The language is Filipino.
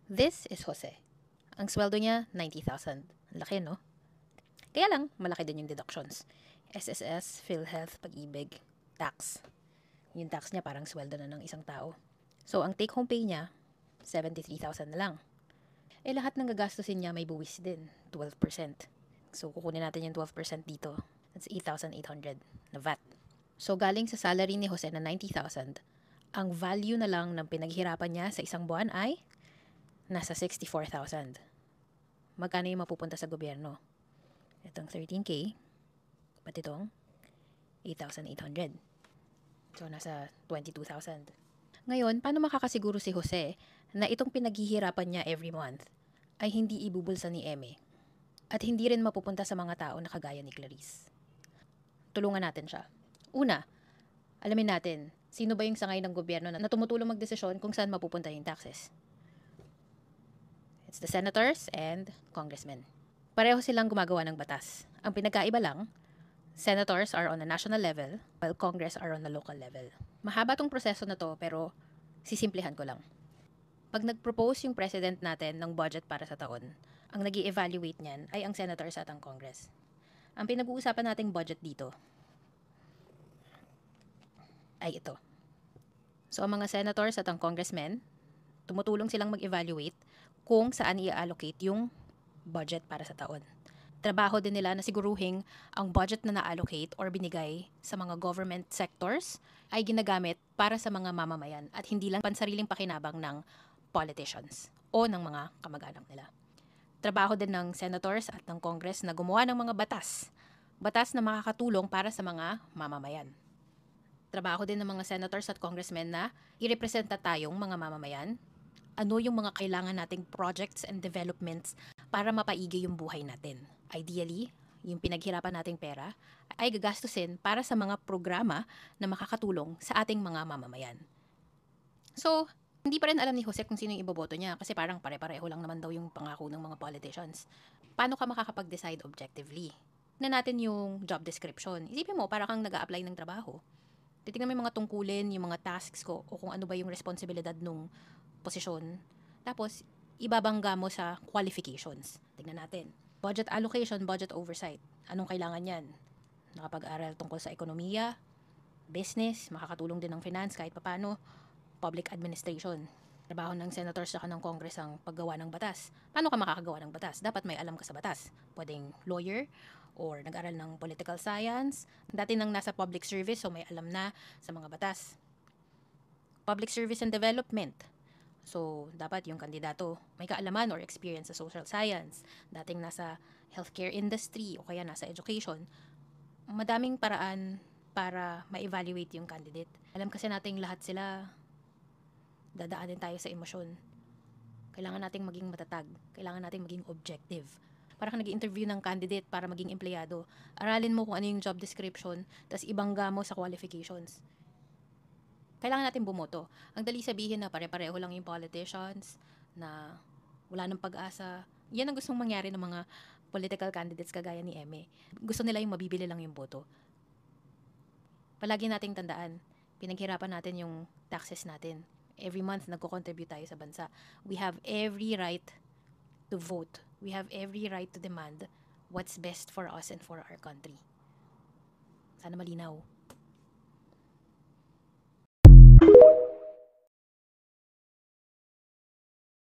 This is Jose. Ang sweldo niya, 90,000. Laki, no? Kaya lang, malaki din yung deductions. SSS, PhilHealth, Pag-ibig, tax. Yung tax niya parang sweldo na ng isang tao. So, ang take-home pay niya, 73,000 na lang. Eh, lahat ng gagastusin niya may buwis din, 12%. So, kukunin natin yung 12% dito. That's 8,800 na VAT. So, galing sa salary ni Jose na 90,000, ang value na lang ng pinaghirapan niya sa isang buwan ay nasa 64,000. Magkano yung mapupunta sa gobyerno? Itong 13K, pati itong 8,800. So, nasa 22,000. Ngayon, paano makakasiguro si Jose na itong pinaghihirapan niya every month ay hindi ibubulsa ni Eme at hindi rin mapupunta sa mga tao na kagaya ni Clarice? Tulungan natin siya. Una, alamin natin, sino ba yung sangay ng gobyerno na tumutulong magdesisyon kung saan mapupunta yung taxes? It's the senators and congressmen. Pareho silang gumagawa ng batas. Ang pinagkaiba lang, senators are on a national level, while Congress are on a local level. Mahaba tong proseso na to, pero sisimplihan ko lang. Pag nag-propose yung president natin ng budget para sa taon, ang nag-i-evaluate niyan ay ang senators at ang Congress. Ang pinag-uusapan nating budget dito ay ito. So, ang mga senators at ang congressmen, tumutulong silang mag-evaluate kung saan i-allocate yung budget para sa taon. Trabaho din nila na siguruhing ang budget na na-allocate or binigay sa mga government sectors ay ginagamit para sa mga mamamayan at hindi lang pansariling pakinabang ng politicians o ng mga kamag-anak nila. Trabaho din ng senators at ng Congress na gumawa ng mga batas. Batas na makakatulong para sa mga mamamayan. Trabaho din ng mga senators at congressmen na irepresenta tayong mga mamamayan. Ano yung mga kailangan nating projects and developments para mapaigi yung buhay natin. Ideally, yung pinaghirapan nating pera ay gagastusin para sa mga programa na makakatulong sa ating mga mamamayan. So, hindi pa rin alam ni Jose kung sino yung iboboto niya kasi parang pare-pareho lang naman daw yung pangako ng mga politicians. Paano ka makakapag-decide objectively? Na natin yung job description. Isipin mo, para kang nag-a-apply ng trabaho. Titingnan mo yung mga tungkulin, yung mga tasks ko, o kung ano ba yung responsibilidad nung posisyon. Tapos, ibabangga mo sa qualifications. Tingnan natin. Budget allocation, budget oversight. Anong kailangan yan? Nakapag-aral tungkol sa ekonomiya, business, makakatulong din ng finance kahit papano, public administration. Trabaho ng senators saka ng Congress ang paggawa ng batas. Paano ka makakagawa ng batas? Dapat may alam ka sa batas. Pwedeng lawyer or nag-aral ng political science. Dati nang nasa public service, so may alam na sa mga batas. Public service and development. So, dapat yung kandidato may kaalaman or experience sa social science. Dating nasa healthcare industry o kaya nasa education. Madaming paraan para ma-evaluate yung candidate. Alam kasi nating lahat sila dadaanin tayo sa emosyon. Kailangan nating maging matatag. Kailangan nating maging objective. Para kang nag-interview ng candidate para maging empleyado, aralin mo kung ano yung job description, tas ibangga mo sa qualifications. Kailangan natin bumoto. Ang dali sabihin na pare-pareho lang yung politicians, na wala nang pag-asa. Yan ang gustong mangyari ng mga political candidates kagaya ni Eme. Gusto nila yung mabibili lang yung boto. Palagi nating tandaan, pinaghirapan natin yung taxes natin. Every month, nagko-contribute tayo sa bansa. We have every right to vote. We have every right to demand what's best for us and for our country. Sana malinaw.